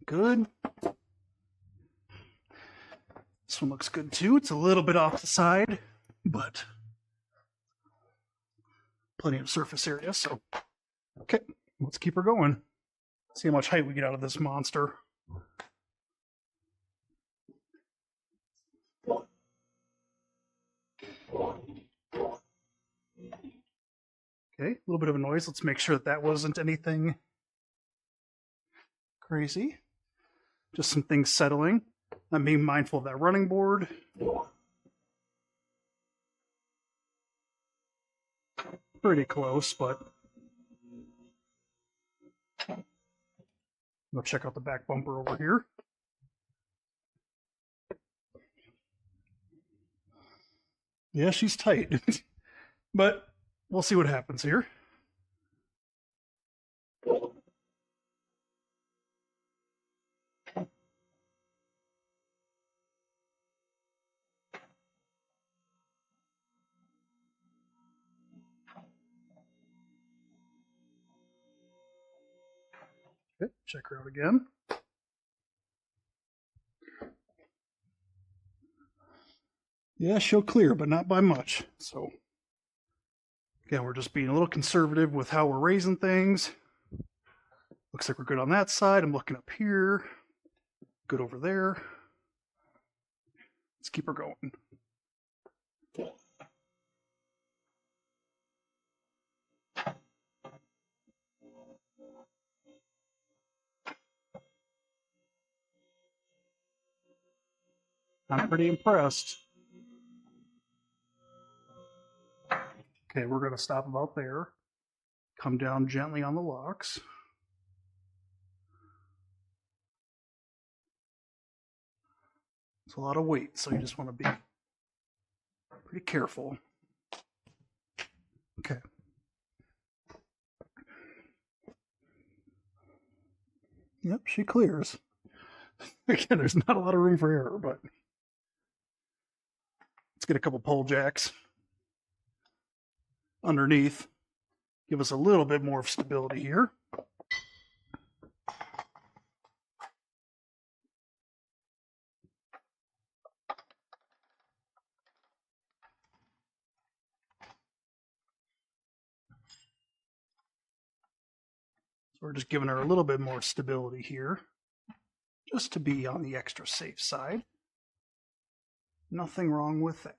Good. This one looks good too. It's a little bit off the side, but plenty of surface area. So, okay, let's keep her going. See how much height we get out of this monster. Okay, a little bit of a noise. Let's make sure that that wasn't anything crazy. Just some things settling. I'm being mindful of that running board. Pretty close, but we'll check out the back bumper over here. Yeah, she's tight, but we'll see what happens here. Okay, check her out again. Yeah, she'll clear, but not by much. So, again, we're just being a little conservative with how we're raising things. Looks like we're good on that side. I'm looking up here. Good over there. Let's keep her going. I'm pretty impressed. Okay, we're going to stop about there. Come down gently on the locks. It's a lot of weight, so you just want to be pretty careful. Okay. Yep, she clears. Again, there's not a lot of room for error, but let's get a couple pole jacks underneath. Give us a little bit more stability here. So we're just giving her a little bit more stability here, just to be on the extra safe side. Nothing wrong with that.